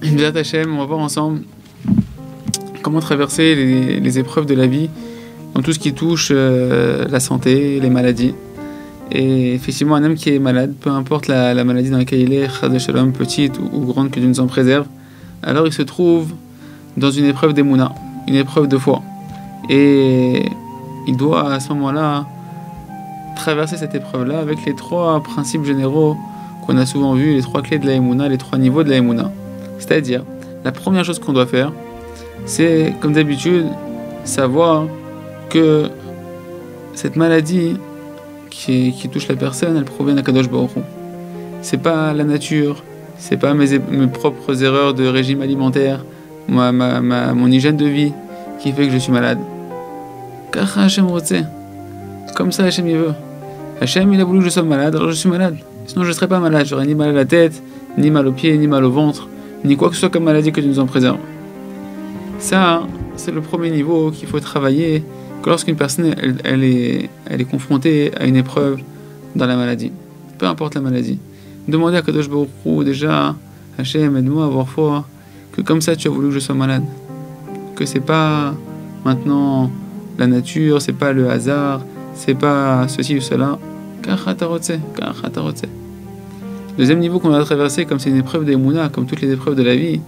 Bien Hachem, on va voir ensemble comment traverser les épreuves de la vie dans tout ce qui touche la santé, les maladies. Et effectivement, un homme qui est malade, peu importe la maladie dans laquelle il est, Chas de Shalom, petite ou grande, que Dieu nous en préserve, alors il se trouve dans une épreuve d'Emouna, une épreuve de foi. Et il doit à ce moment-là traverser cette épreuve-là avec les trois principes généraux qu'on a souvent vus, les trois clés de la Emouna, les trois niveaux de la Emouna. C'est-à-dire, la première chose qu'on doit faire, c'est, comme d'habitude, savoir que cette maladie qui touche la personne, elle provient d'Akadosh Baruch Hu. C'est pas la nature, c'est pas mes propres erreurs de régime alimentaire, mon hygiène de vie qui fait que je suis malade. Car Hachem rotse. Comme ça Hachem il veut. Hachem il a voulu que je sois malade, alors je suis malade. Sinon je ne serais pas malade, j'aurais ni mal à la tête, ni mal aux pieds, ni mal au ventre, ni quoi que ce soit comme maladie que Dieu nous en préserve. Ça, c'est le premier niveau qu'il faut travailler que lorsqu'une personne elle est confrontée à une épreuve dans la maladie. Peu importe la maladie. Demandez à Kadosh Baruch Hu déjà, Hachem, aide-moi à avoir foi, que comme ça tu as voulu que je sois malade. Que c'est pas maintenant la nature, c'est pas le hasard, c'est pas ceci ou cela. Deuxième niveau qu'on va traverser, comme c'est une épreuve d'Emouna, comme toutes les épreuves de la vie,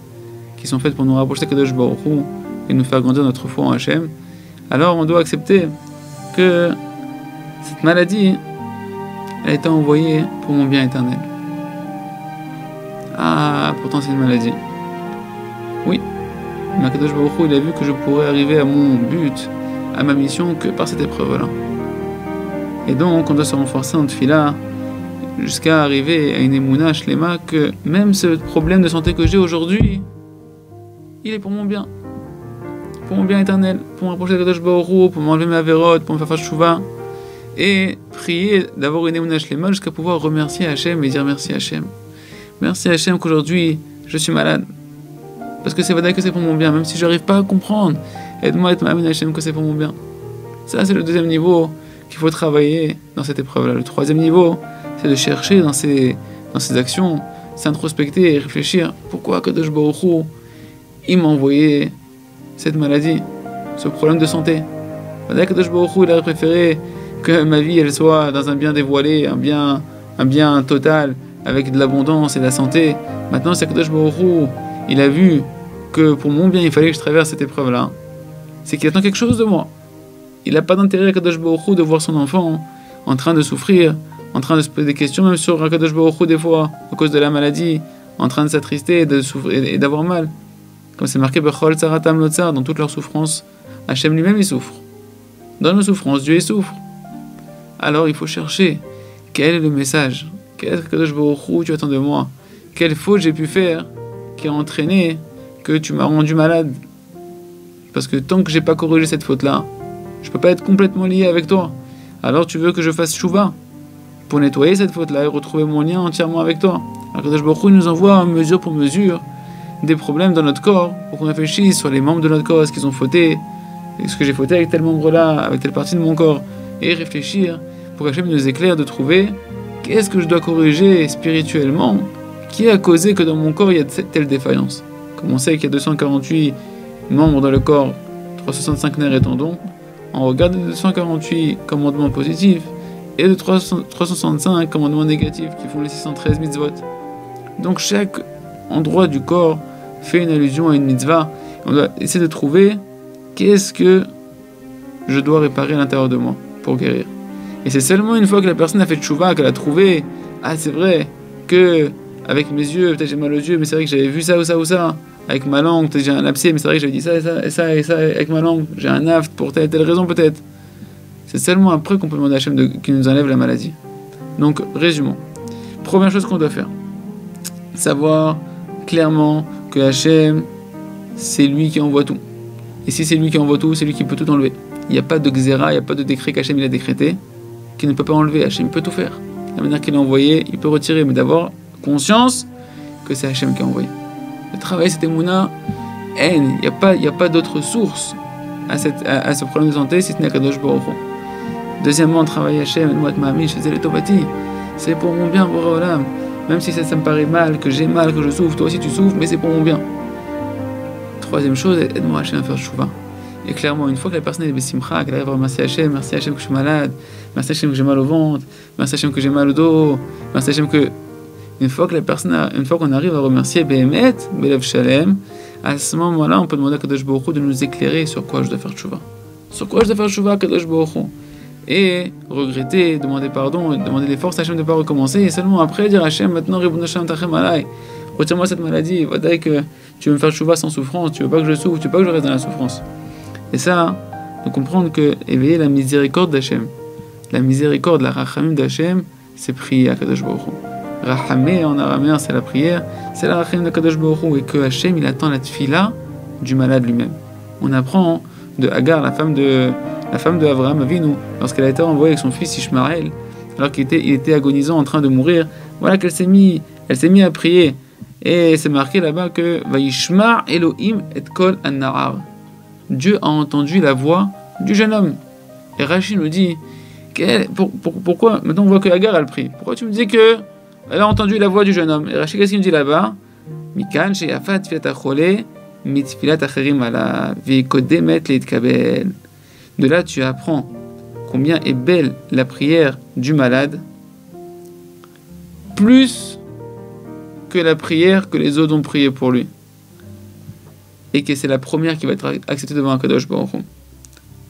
qui sont faites pour nous rapprocher de Kadosh Baruch Hu et nous faire grandir notre foi en Hachem, alors on doit accepter que cette maladie a été envoyée pour mon bien éternel. Ah, pourtant c'est une maladie. Oui, mais Kadosh Baruch Hu, il a vu que je pourrais arriver à mon but, à ma mission, que par cette épreuve-là. Et donc, on doit se renforcer en tefila jusqu'à arriver à une émouna shlema que même ce problème de santé que j'ai aujourd'hui, il est pour mon bien. Pour mon bien éternel, pour me rapprocher de Kadosh Baruch Hu, pour m'enlever ma vérote, pour me faire faire tchouva. Et prier d'avoir une émouna shlema jusqu'à pouvoir remercier Hachem et dire merci Hachem. Merci Hachem qu'aujourd'hui, je suis malade. Parce que c'est vrai que c'est pour mon bien, même si je n'arrive pas à comprendre. Aide-moi à être ma Hachem que c'est pour mon bien. Ça, c'est le deuxième niveau qu'il faut travailler dans cette épreuve-là. Le troisième niveau, c'est de chercher dans ses actions, s'introspecter et réfléchir. Pourquoi Kadosh Baruch Hu, il m'a envoyé cette maladie, ce problème de santé? Kadosh Baruch Hu, il aurait préféré que ma vie, elle soit dans un bien dévoilé, un bien total, avec de l'abondance et de la santé. Maintenant, c'est Kadosh Baruch Hu, il a vu que pour mon bien, il fallait que je traverse cette épreuve-là. C'est qu'il attend quelque chose de moi. Il n'a pas d'intérêt à Kadosh Baruch Hu de voir son enfant en train de souffrir, en train de se poser des questions, même sur Kadosh Baruch Hu des fois, à cause de la maladie, en train de s'attrister, de souffrir et d'avoir mal. Comme c'est marqué Bechol Tzaratam Lotzar, dans toutes leurs souffrances, Hachem lui-même il souffre. Dans nos souffrances, Dieu il souffre. Alors il faut chercher quel est le message, quel est Kadosh Baruch Hu tu attends de moi, quelle faute j'ai pu faire qui a entraîné que tu m'as rendu malade. Parce que tant que j'ai pas corrigé cette faute-là, je peux pas être complètement lié avec toi. Alors tu veux que je fasse chouva pour nettoyer cette faute-là et retrouver mon lien entièrement avec toi. Alors Kadosh Baruch Hu nous envoie mesure pour mesure des problèmes dans notre corps pour qu'on réfléchisse sur les membres de notre corps, est-ce qu'ils ont fauté, est-ce que j'ai fauté avec tel membre-là, avec telle partie de mon corps, et réfléchir pour qu'Hachem nous éclaire de trouver qu'est-ce que je dois corriger spirituellement qui a causé que dans mon corps il y a telle défaillance. Comme on sait qu'il y a 248 membres dans le corps, 365 nerfs et tendons, on regarde les 248 commandements positifs et les 365 commandements négatifs qui font les 613 mitzvot. Donc chaque endroit du corps fait une allusion à une mitzvah. On doit essayer de trouver qu'est-ce que je dois réparer à l'intérieur de moi pour guérir. Et c'est seulement une fois que la personne a fait tchouva, qu'elle a trouvé, ah c'est vrai que avec mes yeux, peut-être j'ai mal aux yeux, mais c'est vrai que j'avais vu ça ou ça ou ça. Avec ma langue, peut-être j'ai un abcès, mais c'est vrai que j'avais dit ça et ça et ça et ça avec ma langue. J'ai un aft pour telle et telle raison peut-être. C'est seulement après qu'on peut demander à Hachem qu'il nous enlève la maladie. Donc, résumons. Première chose qu'on doit faire, savoir clairement que Hachem, c'est lui qui envoie tout. Et si c'est lui qui envoie tout, c'est lui qui peut tout enlever. Il n'y a pas de xéra, il n'y a pas de décret qu'Hachem il a décrété, qu'il ne peut pas enlever. Hachem peut tout faire. La manière qu'il a envoyé, il peut retirer, mais d'avoir conscience que c'est Hachem qui a envoyé. Le travail, c'était Mouna, il n'y a pas d'autre source à ce problème de santé si ce n'est Kadosh Baruch Hu. Deuxièmement, travailler Hachem, c'est pour mon bien, Boré Olam. même si ça me paraît mal, que j'ai mal, que je souffre, toi aussi tu souffres, mais c'est pour mon bien. Troisième chose, aide-moi Hachem à faire chouva. Et clairement, une fois que la personne est besimcha, qu'elle arrive à remercier Hachem, merci Hachem que je suis malade, merci Hachem que j'ai mal au ventre, merci Hachem que j'ai mal au dos, merci Hachem que... Une fois qu'on arrive à remercier Behemet, Belev Shalem, à ce moment-là, on peut demander à Kadosh Baruch Hu de nous éclairer sur quoi je dois faire chouva. Sur quoi je dois faire chouva, Kadosh Baruch Hu. Et regretter, demander pardon, demander des forces à Hachem de ne pas recommencer, et seulement après dire Hachem, maintenant, Ribono Shel Olam Tachem Alai, retire-moi cette maladie, voilà que tu veux me faire chouva sans souffrance, tu veux pas que je souffre, tu veux pas que je reste dans la souffrance. Et ça, de comprendre que éveiller la miséricorde d'Hachem, la miséricorde, la rachamim d'Hachem, c'est prier à Kadosh Baruch Hu. Rachamé en araméen, c'est la prière, c'est la rachamim de Kadosh Baruch Hu, et que Hachem, il attend la tfila du malade lui-même. On apprend de Hagar, la femme de Avraham Avinu, lorsqu'elle a été envoyée avec son fils Ishmaël, alors qu'il était agonisant en train de mourir, voilà qu'elle s'est mise à prier. Et c'est marqué là-bas que Vayishma Elohim et kol an-na'ar. Dieu a entendu la voix du jeune homme. Et Rashi nous dit pourquoi maintenant on voit que Hagar elle prie. Pourquoi tu me dis que elle a entendu la voix du jeune homme? Et Rashi, qu'est-ce qu'il nous dit là-bas? Mikan sheyafat tfilat achole mitfilat acherim ala ve'kodemet leitkabel. De là, tu apprends combien est belle la prière du malade, plus que la prière que les autres ont prié pour lui. Et que c'est la première qui va être acceptée devant un Kadosh Baruch Hu.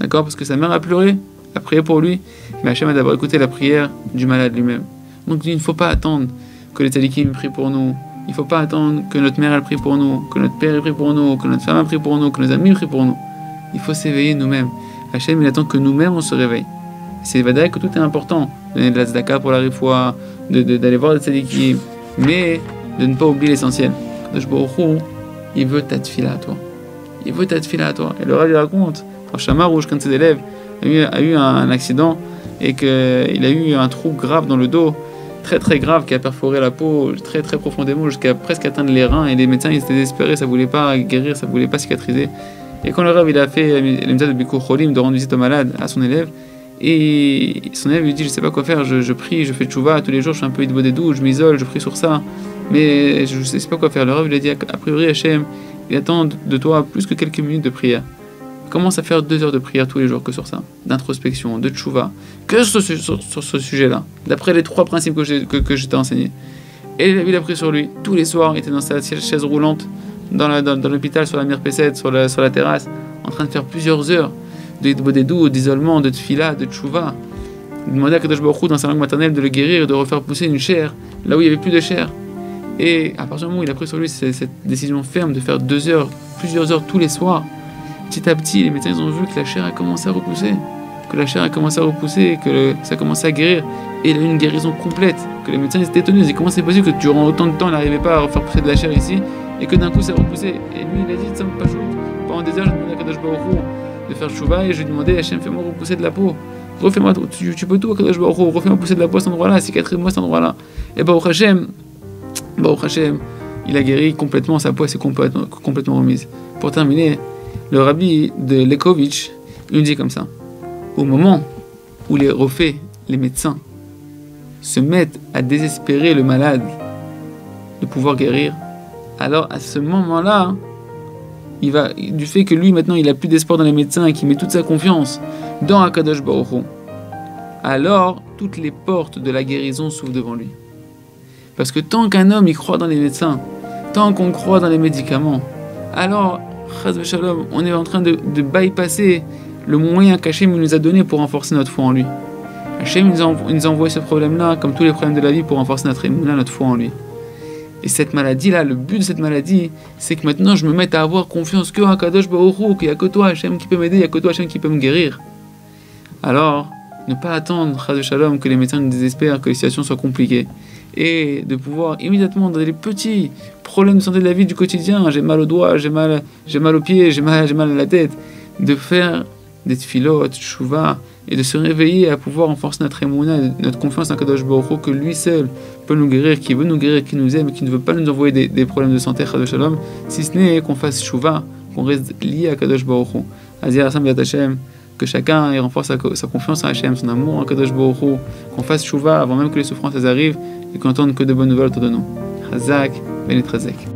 D'accord? Parce que sa mère a pleuré, a prié pour lui, mais Hachem a d'abord écouté la prière du malade lui-même. Donc il ne faut pas attendre que les tzadikim prient pour nous. Il ne faut pas attendre que notre mère elle prie pour nous, que notre père prie pour nous, que notre femme prie pour nous, que nos amis prient pour nous. Il faut s'éveiller nous-mêmes. Hachem, il attend que nous-mêmes on se réveille. C'est vrai que tout est important. Donner de la tzedaka pour la rifoua, d'aller voir les tzadikim, mais de ne pas oublier l'essentiel. Kadosh Baruch Hu, il veut ta tfila à toi. Il veut ta tfila à toi. Et le Rav il raconte, quand Shamar Rouge, quand ses élèves a eu un accident et qu'il a eu un trou grave dans le dos, très très grave, qui a perforé la peau très très profondément jusqu'à presque atteindre les reins, et les médecins ils étaient désespérés, ça voulait pas guérir, ça voulait pas cicatriser. Et quand le Rav il a fait le mitzvah de Bikur Cholim, de rendre visite au malade à son élève, et son élève lui dit je sais pas quoi faire, je prie, je fais tchouva tous les jours, je fais un peu d'idbodedou, je m'isole, je prie sur ça, mais je sais pas quoi faire. Le Rav il a dit a priori Hachem il attend de toi plus que quelques minutes de prière. Commence à faire 2 heures de prière tous les jours que sur ça, d'introspection, de tchouva, que sur ce sujet-là, d'après les 3 principes que je t'ai enseignés. Et il a pris sur lui. Tous les soirs, il était dans sa chaise roulante, dans l'hôpital, sur la mirpesset, sur la terrasse, en train de faire plusieurs heures d'idbodedou, d'isolement, de tfila, de tchouva. Il demandait à Kadosh Baruch Hu, dans sa langue maternelle, de le guérir, de refaire pousser une chair, là où il n'y avait plus de chair. Et à partir du moment où il a pris sur lui cette décision ferme de faire 2 heures, plusieurs heures tous les soirs, petit à petit, les médecins ils ont vu que la chair a commencé à repousser, que ça a commencé à guérir, et il a eu une guérison complète, que les médecins ils étaient étonnés, ils disaient comment c'est possible que durant autant de temps il n'arrivait pas à refaire pousser de la chair ici, et que d'un coup ça a repoussé. Et lui il a dit ça me pas chaud. Pendant des heures, je demandais à Kadosh Baruch Hu de faire chouva, et je lui demandais Hachem, fais-moi repousser de la peau, refais-moi, tu peux tout à Kadosh Baruch Hu, refais-moi pousser de la peau à cet endroit-là, cicatrise-moi à cet endroit-là. Et Baruch Hachem, il a guéri complètement, sa peau s'est complètement remise. Pour terminer, le rabbi de Lekovitch, il nous dit comme ça: au moment où les rophés, les médecins, se mettent à désespérer le malade de pouvoir guérir, alors à ce moment-là, du fait que lui maintenant il a plus d'espoir dans les médecins et qu'il met toute sa confiance dans Akadosh Baruch Hu, alors toutes les portes de la guérison s'ouvrent devant lui. Parce que tant qu'un homme il croit dans les médecins, tant qu'on croit dans les médicaments, alors Chas v'Shalom, on est en train de bypasser le moyen qu'Hachem nous a donné pour renforcer notre foi en lui. Hachem il nous a envoyé ce problème-là, comme tous les problèmes de la vie, pour renforcer notre foi en lui. Et cette maladie-là, le but de cette maladie, c'est que maintenant je me mette à avoir confiance que à Kadosh Baruch Hu, qu'il n'y a que toi Hachem qui peut m'aider, il n'y a que toi Hachem qui peut me guérir. Alors, ne pas attendre Chas v'Shalom que les médecins nous désespèrent, que les situations soient compliquées. Et de pouvoir immédiatement dans les petits problèmes de santé de la vie du quotidien, j'ai mal au doigt, j'ai mal au pied, j'ai mal à la tête, de faire des tfilotes, chouva, et de se réveiller à pouvoir renforcer notre émouna, notre confiance en Kadosh Baruch Hu, que lui seul peut nous guérir, qui veut nous guérir, qui nous aime, et qui ne veut pas nous envoyer des problèmes de santé, Chas v'Shalom, si ce n'est qu'on fasse chouva, qu'on reste lié à Kadosh Baruch Hu. Azir Hashem Yat Hashem, que chacun renforce sa confiance en Hachem, son amour en Kadosh Baruch Hu, qu'on fasse chouva avant même que les souffrances arrivent et qu'on n'entende que de bonnes nouvelles autour de nous. Chazak, Benetrazek.